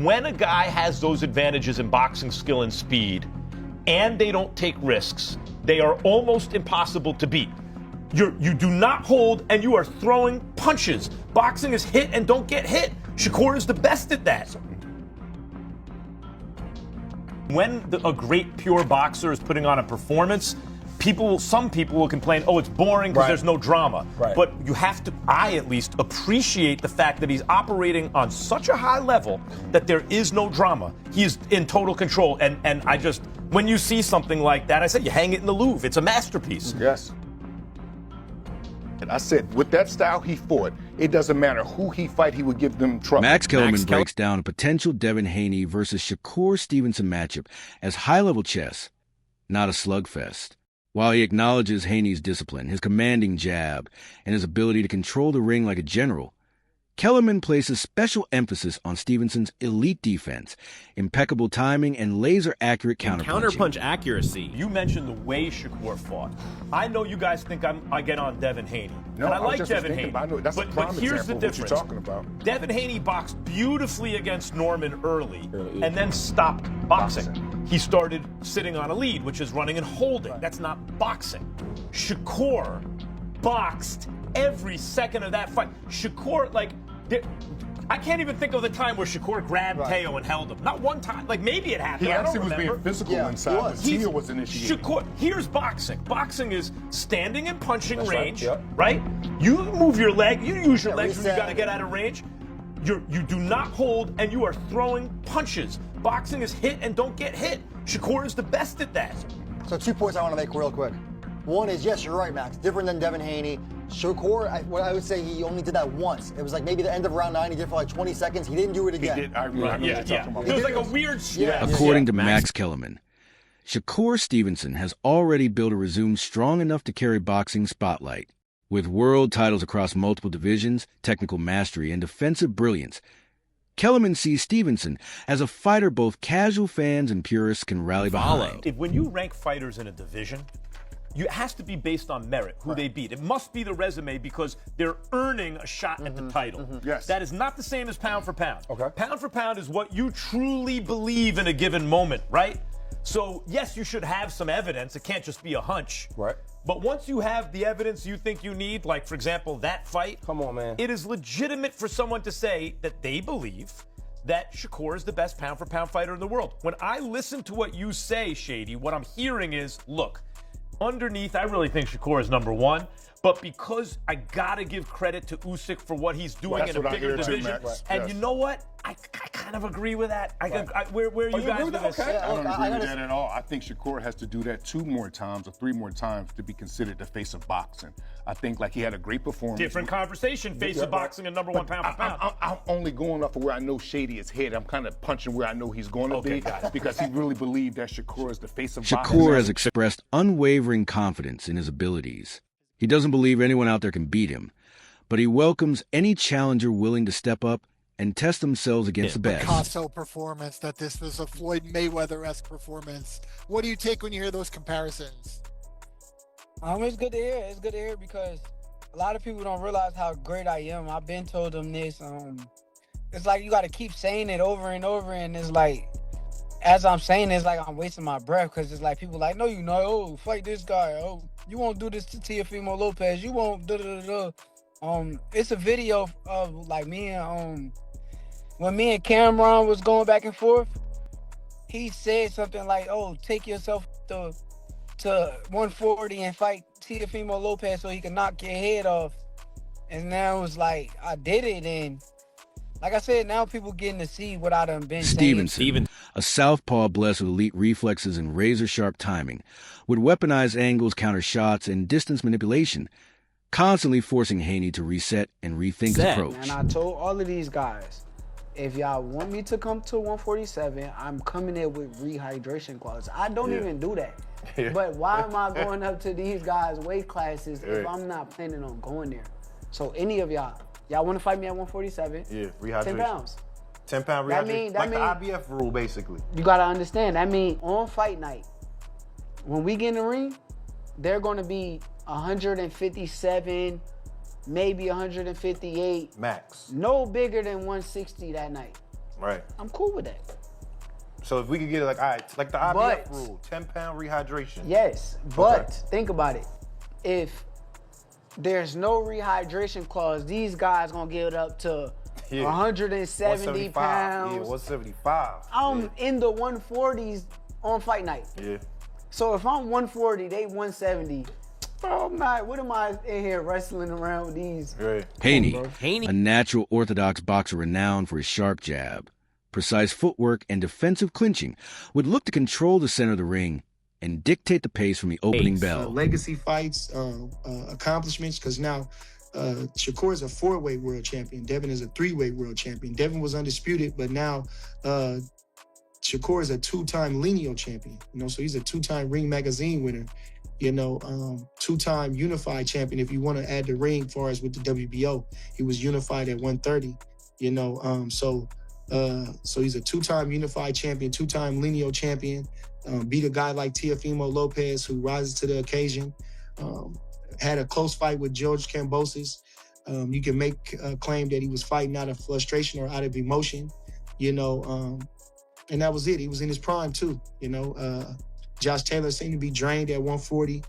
when a guy has those advantages in boxing skill and speed, and they don't take risks, they are almost impossible to beat. You do not hold, and you are throwing punches. Boxing is hit and don't get hit. Shakur is the best at that. When a great pure boxer is putting on a performance, some people will complain, oh, it's boring because there's no drama. Right. But you have to, I at least, appreciate the fact that he's operating on such a high level that there is no drama. He is in total control. And I just, when you see something like that, I said, you hang it in the Louvre. It's a masterpiece. Yes. And I said, with that style he fought, it doesn't matter who he fight, he would give them trouble. Max Kellerman breaks down a potential Devin Haney versus Shakur Stevenson matchup as high-level chess, not a slugfest. While he acknowledges Haney's discipline, his commanding jab, and his ability to control the ring like a general, Kellerman places special emphasis on Stevenson's elite defense, impeccable timing, and laser-accurate counterpunching. Counterpunch accuracy. You mentioned the way Shakur fought. I know you guys think I get on Devin Haney. No, and I was like just Devin thinking Haney. about it. That's but a prime here's the example of difference. what you're talking about. Devin Haney boxed beautifully against Norman early and then stopped boxing. He started sitting on a lead, which is running and holding. Right. That's not boxing. Shakur boxed every second of that fight. Shakur, I can't even think of the time where Shakur grabbed Teo and held him. Not one time. Like, maybe it happened. He I don't actually was remember. being physical inside, but Teo was initiating. Shakur, here's boxing. Boxing is standing and punching range, right? You move your leg. You use your legs when you got to get out of range. You do not hold, and you are throwing punches. Boxing is hit and don't get hit. Shakur is the best at that. So 2 points I want to make real quick. One is, yes, you're right, Max. Different than Devin Haney. Shakur, what I would say, he only did that once. It was like maybe the end of round 9. He did for like 20 seconds. He didn't do it again. He did. I remember talking about. It was like a weird. According to Max Kellerman, Shakur Stevenson has already built a resume strong enough to carry boxing spotlight. With world titles across multiple divisions, technical mastery, and defensive brilliance, Kellerman sees Stevenson as a fighter both casual fans and purists can rally behind. When you rank fighters in a division, it has to be based on merit, who they beat. It must be the resume because they're earning a shot at the title. Yes. That is not the same as pound for pound. Okay. Pound for pound is what you truly believe in a given moment, right? So, yes, you should have some evidence. It can't just be a hunch. Right. But once you have the evidence you think you need, like, for example, that fight. Come on, man. It is legitimate for someone to say that they believe that Shakur is the best pound for pound fighter in the world. When I listen to what you say, Shady, what I'm hearing is, look, underneath, I really think Shakur is number one. But because I gotta give credit to Usyk for what he's doing in a bigger division, and you know what? I kind of agree with that. Where are you guys with this? Okay. I don't agree with that at all. I think Shakur has to do that 2 more times or 3 more times to be considered the face of boxing. I think he had a great performance. Different conversation, face of boxing and number one pound for pound. I'm only going off of where I know Shady is headed. I'm kind of punching where I know he's going to be because he really believed that Shakur is the face of boxing. Shakur has expressed unwavering confidence in his abilities. He doesn't believe anyone out there can beat him, but he welcomes any challenger willing to step up and test themselves against the best. Picasso performance, that this was a Floyd Mayweather-esque performance. What do you take when you hear those comparisons? It's good to hear. It's good to hear because a lot of people don't realize how great I am. I've been told them this. It's like you got to keep saying it over and over, and it's like, as I'm saying, it's like I'm wasting my breath because it's like people like, no, you know, oh, fight this guy. Oh, you won't do this to Teofimo Lopez. You won't it's a video of like me and when me and Cameron was going back and forth, he said something like, oh, take yourself to 140 and fight Teofimo Lopez so he can knock your head off. And now it was like, I did it, and like I said, now people getting to see what I done been Stevenson, a southpaw blessed with elite reflexes and razor-sharp timing, would weaponize angles, counter shots, and distance manipulation, constantly forcing Haney to reset and rethink his approach. And I told all of these guys, if y'all want me to come to 147, I'm coming in with rehydration gloves. I don't even do that. But why am I going up to these guys' weight classes if I'm not planning on going there? So any of y'all want to fight me at 147? Yeah, rehydration. 10 pounds. 10-pound rehydration. That mean, the IBF rule, basically. You got to understand, that means on fight night, when we get in the ring, they're going to be 157, maybe 158. Max. No bigger than 160 that night. Right. I'm cool with that. So if we could get it like, all right, like the IBF rule, 10-pound rehydration. Yes, but think about it. If there's no rehydration clause, these guys gonna get it up to 170 pounds. Yeah, 175. I'm in the 140s on fight night. Yeah. So if I'm 140, they 170. Bro, what am I in here wrestling around with these? Right. Haney, a natural orthodox boxer renowned for his sharp jab, precise footwork, and defensive clinching, would look to control the center of the ring and dictate the pace from the opening bell. Legacy fights, accomplishments, because now Shakur is a 4-weight world champion. Devin is a 3-weight world champion. Devin was undisputed, but now Shakur is a 2-time lineal champion. So he's a 2-time Ring Magazine winner. 2-time unified champion. If you want to add the ring, as far as with the WBO, he was unified at 130. So he's a 2-time unified champion, 2-time lineal champion. Beat a guy like Teofimo Lopez, who rises to the occasion. Had a close fight with George Kambosos. You can make a claim that he was fighting out of frustration or out of emotion, and that was it. He was in his prime too, Josh Taylor seemed to be drained at 140,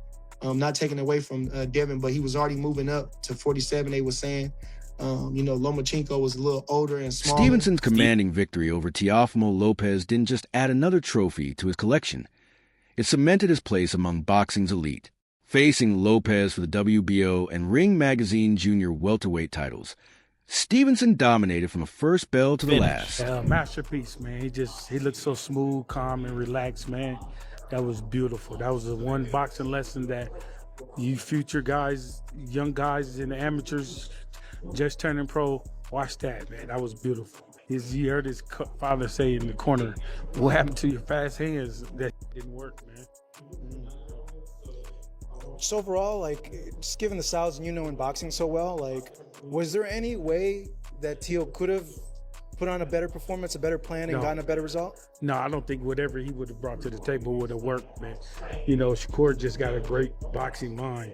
not taken away from Devin, but he was already moving up to 47, they were saying. Lomachenko was a little older and smaller. Stevenson's commanding victory over Teofimo Lopez didn't just add another trophy to his collection. It cemented his place among boxing's elite. Facing Lopez for the WBO and Ring Magazine Junior welterweight titles, Stevenson dominated from the first bell to the last. Masterpiece, man. He looked so smooth, calm, and relaxed, man. That was beautiful. That was the one boxing lesson that you future guys, young guys and amateurs just turning pro, watch that, man. That was beautiful. You heard his father say in the corner, what happened to your fast hands? That didn't work, man. Just overall, just given the styles in boxing so well, was there any way that Teo could have put on a better performance, a better plan, and gotten a better result? No, I don't think whatever he would have brought to the table would have worked, man. Shakur just got a great boxing mind.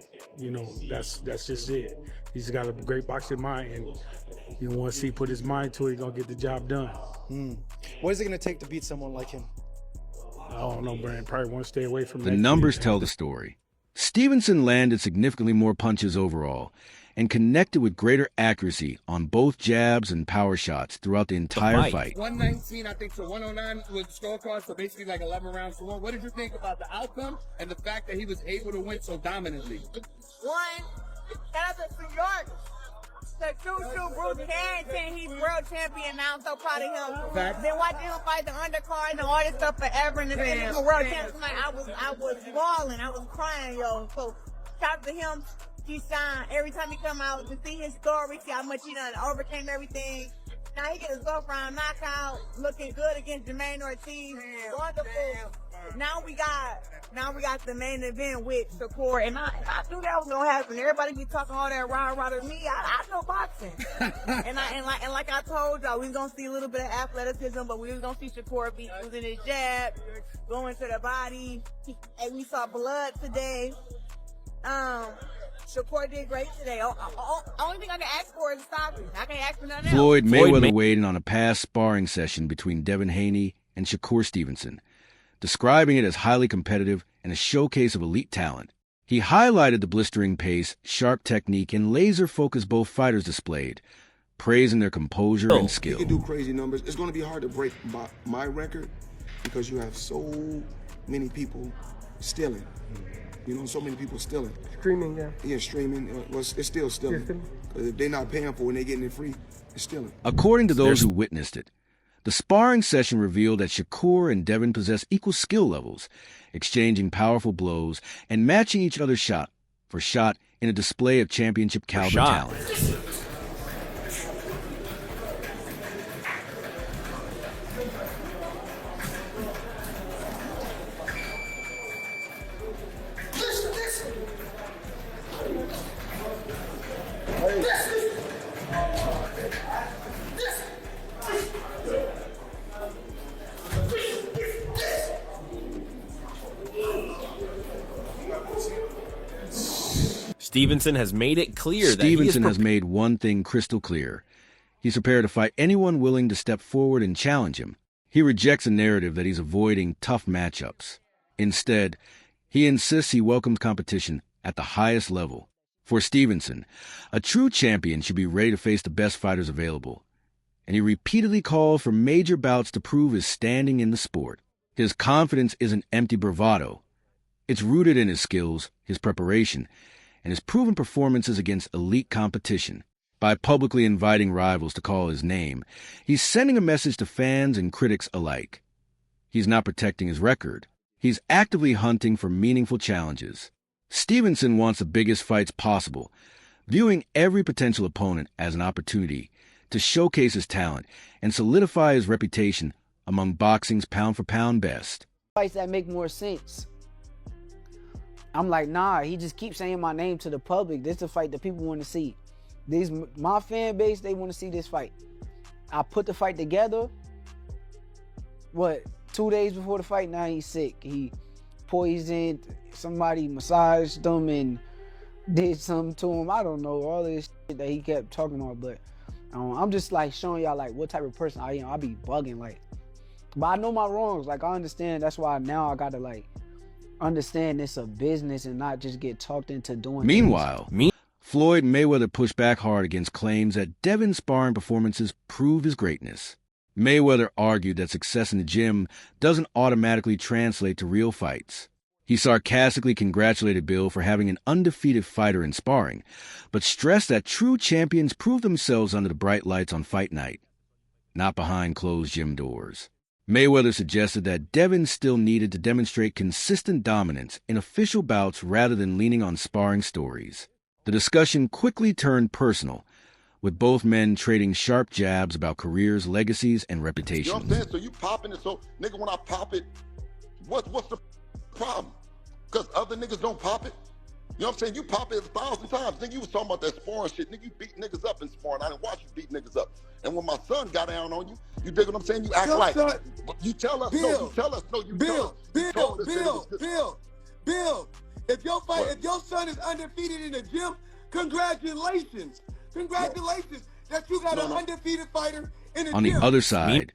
That's just it. He's got a great boxing mind, and once he put his mind to it, he's gonna get the job done. What is it gonna take to beat someone like him? I don't know, Brian. Probably want to stay away from the numbers tell the story. Stevenson landed significantly more punches overall and connected with greater accuracy on both jabs and power shots throughout the entire fight. 119, I think, to 109 was the scorecard, so basically 11 rounds to 1. What did you think about the outcome and the fact that he was able to win so dominantly? One, shout out to New York. The true Bruce Carrington, he's world champion now. I'm so proud of him. Been watching him fight the undercard and all this stuff forever, and the world champion tonight. I was bawling, I was crying, yo. So shout out to him. He shine every time he come out to see his story, see how much he done overcame everything. Now he get his first round knockout, looking good against Jermaine Ortiz. Wonderful. Now we got the main event with Shakur, and I knew that was gonna happen. Everybody be talking all that rah to me. I know boxing, and like I told y'all, we was gonna see a little bit of athleticism, but we was gonna see Shakur be using his jab, going to the body, and we saw blood today. Shakur did great today. Only thing I can ask for is stopping. I can't ask for nothing else. Floyd Mayweather weighed in on a past sparring session between Devin Haney and Shakur Stevenson, describing it as highly competitive and a showcase of elite talent. He highlighted the blistering pace, sharp technique, and laser focus both fighters displayed, praising their composure and skill. You can do crazy numbers. It's going to be hard to break my record because you have so many people stealing. So many people stealing. Streaming, yeah. Yeah, streaming. It's still stealing. If they're not paying for it and they're getting it free, it's stealing. According to those who witnessed it, the sparring session revealed that Shakur and Devin possess equal skill levels, exchanging powerful blows and matching each other shot for shot in a display of championship caliber talent. Stevenson has made it clear Stevenson has made one thing crystal clear. He's prepared to fight anyone willing to step forward and challenge him. He rejects a narrative that he's avoiding tough matchups. Instead, he insists he welcomes competition at the highest level. For Stevenson, a true champion should be ready to face the best fighters available, and he repeatedly calls for major bouts to prove his standing in the sport. His confidence isn't empty bravado. It's rooted in his skills, his preparation, and his proven performances against elite competition. By publicly inviting rivals to call his name, he's sending a message to fans and critics alike. He's not protecting his record. He's actively hunting for meaningful challenges. Stevenson wants the biggest fights possible, viewing every potential opponent as an opportunity to showcase his talent and solidify his reputation among boxing's pound-for-pound best. Fights that make more sense. I'm like, nah, he just keeps saying my name to the public. This is the fight that people want to see. My fan base, they want to see this fight. I put the fight together. 2 days before the fight, now he's sick. He poisoned, somebody massaged him and did something to him. I don't know, all this shit that he kept talking about, but I'm just like showing y'all like what type of person I am. I be bugging like, but I know my wrongs. Like I understand. That's why now I gotta like understand it's a business and not just get talked into doing. Meanwhile, Floyd Mayweather pushed back hard against claims that Devin's sparring performances prove his greatness. Mayweather argued that success in the gym doesn't automatically translate to real fights. He sarcastically congratulated Bill for having an undefeated fighter in sparring, but stressed that true champions prove themselves under the bright lights on fight night, not behind closed gym doors. Mayweather suggested that Devin still needed to demonstrate consistent dominance in official bouts rather than leaning on sparring stories. The discussion quickly turned personal, with both men trading sharp jabs about careers, legacies, and reputations. You know what I'm saying? So you popping it, so nigga, when I pop it, what's the problem? Because other niggas don't pop it? You know what I'm saying? You pop it 1,000 times. Nigga, you was talking about that sparring shit. Nigga, you beat niggas up in sparring. I didn't watch you beat niggas up. And when my son got down on you, you dig what I'm saying? You act like, you tell us, Bill, if your son is undefeated in the gym, congratulations. Congratulations that you got an undefeated fighter in the gym. On the other side,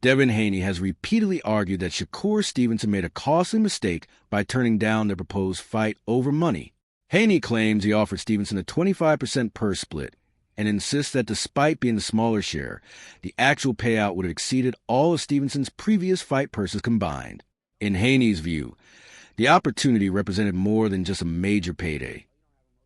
Devin Haney has repeatedly argued that Shakur Stevenson made a costly mistake by turning down their proposed fight over money. Haney claims he offered Stevenson a 25% purse split and insists that despite being the smaller share, the actual payout would have exceeded all of Stevenson's previous fight purses combined. In Haney's view, the opportunity represented more than just a major payday.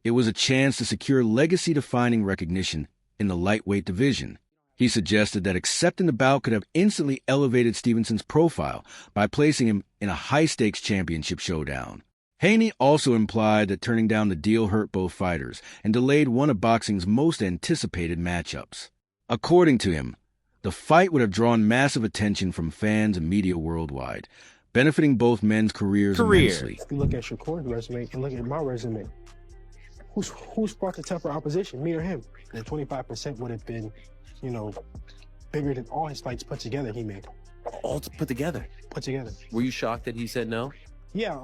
It was a chance to secure legacy-defining recognition in the lightweight division. He suggested that accepting the bout could have instantly elevated Stevenson's profile by placing him in a high-stakes championship showdown. Haney also implied that turning down the deal hurt both fighters and delayed one of boxing's most anticipated matchups. According to him, the fight would have drawn massive attention from fans and media worldwide, benefiting both men's careers immensely. If you look at Shakur's resume and look at my resume, who's brought the tougher opposition, me or him? And 25% would have been, bigger than all his fights put together he made. All put together? Put together. Were you shocked that he said no? Yeah,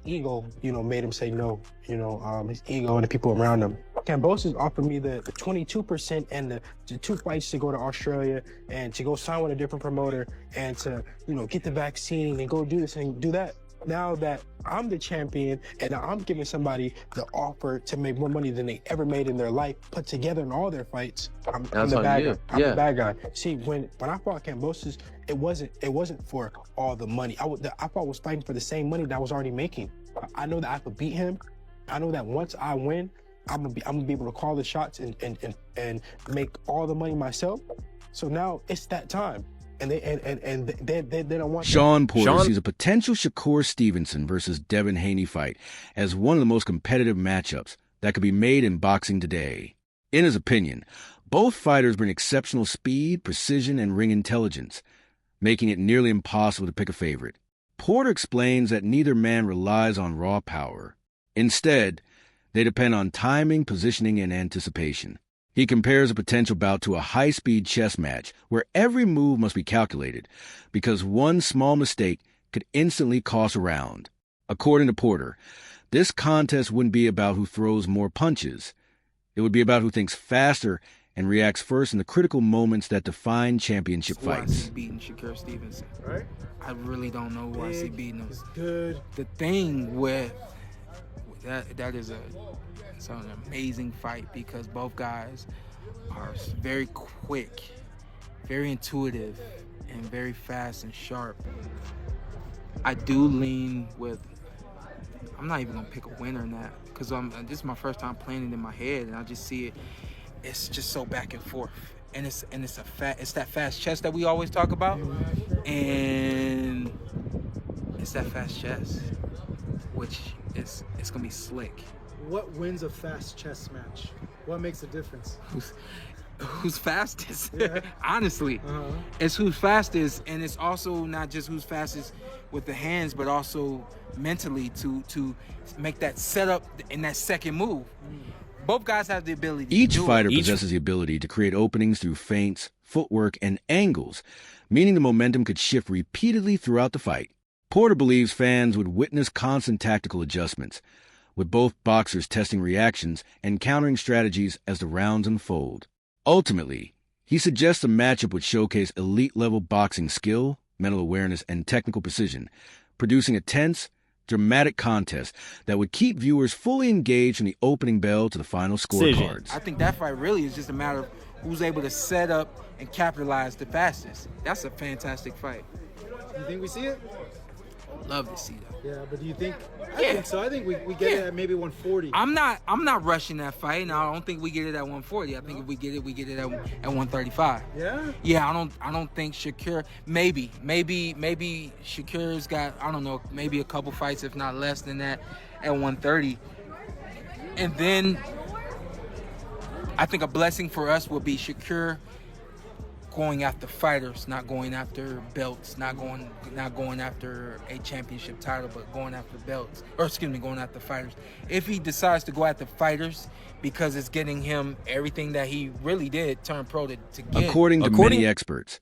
ego, made him say no. His ego and the people around him. Kambosos offered me the 22% and the 2 fights to go to Australia and to go sign with a different promoter and to, get the vaccine and go do this and do that. Now that I'm the champion and I'm giving somebody the offer to make more money than they ever made in their life, put together in all their fights, I'm the bad guy. I'm the bad guy. See, when I fought Kambosos, it wasn't for all the money. I was fighting for the same money that I was already making. I know that I could beat him. I know that once I win, I'm gonna be able to call the shots and make all the money myself. So now it's that time. And they don't want Sean Porter sees a potential Shakur Stevenson versus Devin Haney fight as one of the most competitive matchups that could be made in boxing today. In his opinion, both fighters bring exceptional speed, precision, and ring intelligence, making it nearly impossible to pick a favorite. Porter explains that neither man relies on raw power. Instead, they depend on timing, positioning, and anticipation. He compares a potential bout to a high-speed chess match where every move must be calculated because one small mistake could instantly cost a round. According to Porter, this contest wouldn't be about who throws more punches. It would be about who thinks faster and reacts first in the critical moments that define championship Who I fights. see beating Shakur Stevenson. Right. I really don't know who I see beating him. Good. The thing with that is it's an amazing fight because both guys are very quick, very intuitive, and very fast and sharp. I do lean with. I'm not even gonna pick a winner in that because this is my first time playing it in my head, and I just see it. It's just so back and forth, and it's that fast chess that we always talk about, and it's that fast chess, which it's gonna be slick. What wins a fast chess match? What makes a difference? Who's fastest? Yeah. Honestly, it's who's fastest, and it's also not just who's fastest with the hands, but also mentally to make that setup in that second move. Both guys have the ability. Each to do fighter it. possesses the ability to create openings through feints, footwork, and angles, meaning the momentum could shift repeatedly throughout the fight. Porter believes fans would witness constant tactical adjustments, with both boxers testing reactions and countering strategies as the rounds unfold. Ultimately, he suggests a matchup would showcase elite-level boxing skill, mental awareness, and technical precision, producing a tense, dramatic contest that would keep viewers fully engaged from the opening bell to the final scorecards. I think that fight really is just a matter of who's able to set up and capitalize the fastest. That's a fantastic fight. You think we see it? Love to see that. Yeah, but do you think? I think so. I think we get it at maybe 140. I'm not rushing that fight, and I don't think we get it at 140. I think if we get it at 135. Yeah. Yeah, I don't think Shakur. Maybe Shakur's got, I don't know, maybe a couple fights, if not less than that, at 130. And then I think a blessing for us will be Shakur going after fighters, not going after belts, not going after a championship title, but going after belts, going after fighters. If he decides to go after fighters because it's getting him everything that he really did turn pro to get. According to many experts,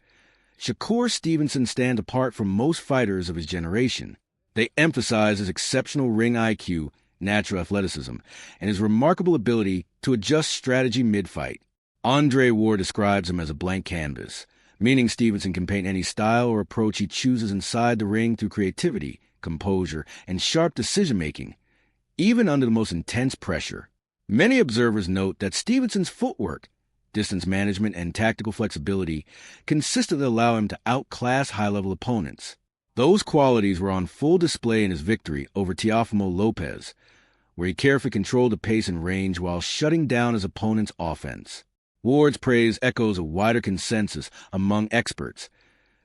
Shakur Stevenson stands apart from most fighters of his generation. They emphasize his exceptional ring IQ, natural athleticism, and his remarkable ability to adjust strategy mid-fight. Andre Ward describes him as a blank canvas, meaning Stevenson can paint any style or approach he chooses inside the ring through creativity, composure, and sharp decision-making, even under the most intense pressure. Many observers note that Stevenson's footwork, distance management, and tactical flexibility consistently allow him to outclass high-level opponents. Those qualities were on full display in his victory over Teofimo Lopez, where he carefully controlled the pace and range while shutting down his opponent's offense. Ward's praise echoes a wider consensus among experts.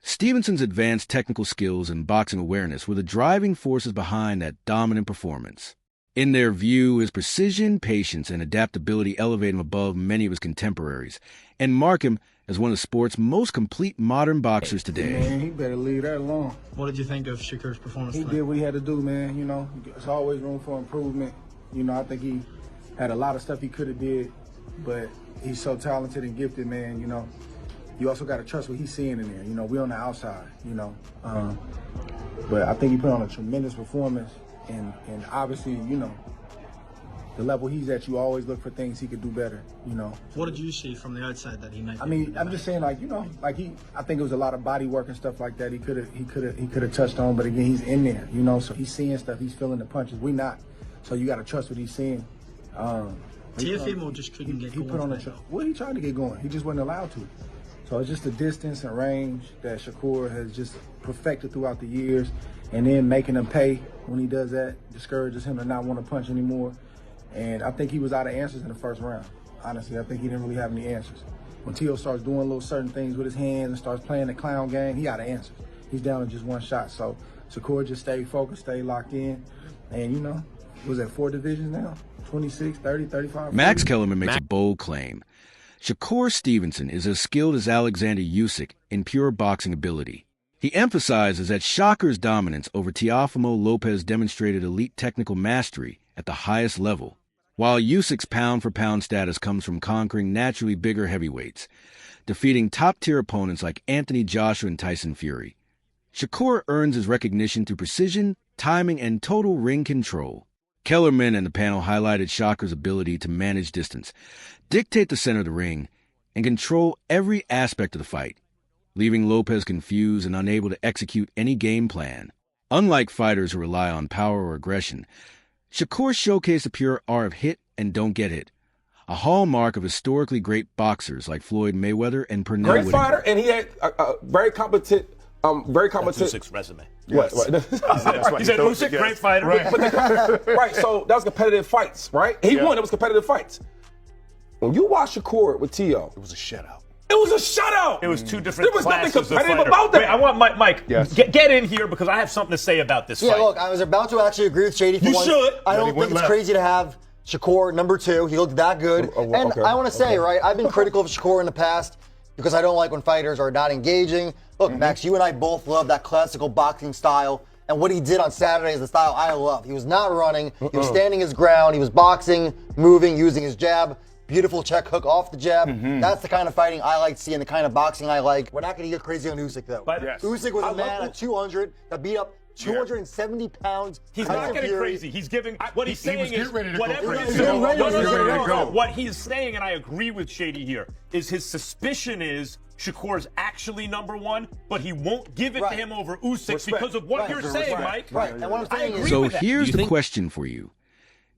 Stevenson's advanced technical skills and boxing awareness were the driving forces behind that dominant performance. In their view, his precision, patience, and adaptability elevate him above many of his contemporaries and mark him as one of the sport's most complete modern boxers today. Man, he better leave that alone. What did you think of Shakur's performance He tonight? did what he had to do, man. You know, there's always room for improvement. You know, I think he had a lot of stuff he could have did, but he's so talented and gifted, man. You know, you also got to trust what he's seeing in there. You know, we're on the outside, you know. But I think he put on a tremendous performance, and obviously, you know, the level he's at, you always look for things he could do better, you know. What did you see from the outside that he might? I mean, I'm just saying, like, you know, like I think it was a lot of body work and stuff like that. He could have touched on, but again, he's in there, you know. So he's seeing stuff, he's feeling the punches. We not, so you got to trust what he's seeing. Teofimo just couldn't get going. He put on well, he tried to get going. He just wasn't allowed to. So it's just the distance and range that Shakur has just perfected throughout the years, and then making him pay when he does that discourages him to not want to punch anymore. And I think he was out of answers in the first round. Honestly, I think he didn't really have any answers. When Teo starts doing little certain things with his hands and starts playing the clown game, he out of answers. He's down to just one shot. So Shakur just stayed focused, stayed locked in, and, you know, was at 4 divisions now? 26, 30, 35, 40. Max Kellerman makes a bold claim. Shakur Stevenson is as skilled as Alexander Usyk in pure boxing ability. He emphasizes that Shakur's dominance over Teofimo Lopez demonstrated elite technical mastery at the highest level, while Usyk's pound-for-pound status comes from conquering naturally bigger heavyweights, defeating top-tier opponents like Anthony Joshua and Tyson Fury. Shakur earns his recognition through precision, timing, and total ring control. Kellerman and the panel highlighted Shakur's ability to manage distance, dictate the center of the ring, and control every aspect of the fight, leaving Lopez confused and unable to execute any game plan. Unlike fighters who rely on power or aggression, Shakur showcased the pure art of hit and don't get hit, a hallmark of historically great boxers like Floyd Mayweather and Pernell Great Whitaker. fighter, and he had a very competent. That's Usyk's resume. What? He said Usyk, great fighter. Right, so that was competitive fights, right? He won. It was competitive fights. When you watch Shakur with T.O., it was a shutout. It was a shutout. It was two different There was nothing classes of competitive fighter. about that. Wait, I want Mike. Yes. Get in here because I have something to say about this Yeah, fight. look, I was about to actually agree with Shady for You once. should. I Yeah, don't he think went it's left. crazy to have Shakur number 2. He looked that good. And okay. I want to say, right, I've been critical of Shakur in the past because I don't like when fighters are not engaging. Look, Max, you and I both love that classical boxing style. And what he did on Saturday is the style I love. He was not running. He was standing his ground. He was boxing, moving, using his jab. Beautiful check hook off the jab. That's the kind of fighting I like seeing, the kind of boxing I like. We're not going to get crazy on Usyk, though. But Usyk was a man at 200 that beat up 270 pounds. He's Tyson not getting Fury. crazy. He's giving what he's saying was is getting ready to go whatever crazy. he's He was doing. getting ready to go. What he is saying, and I agree with Shady here, is his suspicion is Shakur's actually number 1, but he won't give it to him over Usyk because of what you're saying, Mike. Right. And what I'm saying is, So here's the question for you.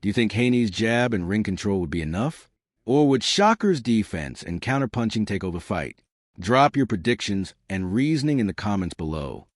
Do you think Haney's jab and ring control would be enough? Or would Shakur's defense and counterpunching take over the fight? Drop your predictions and reasoning in the comments below.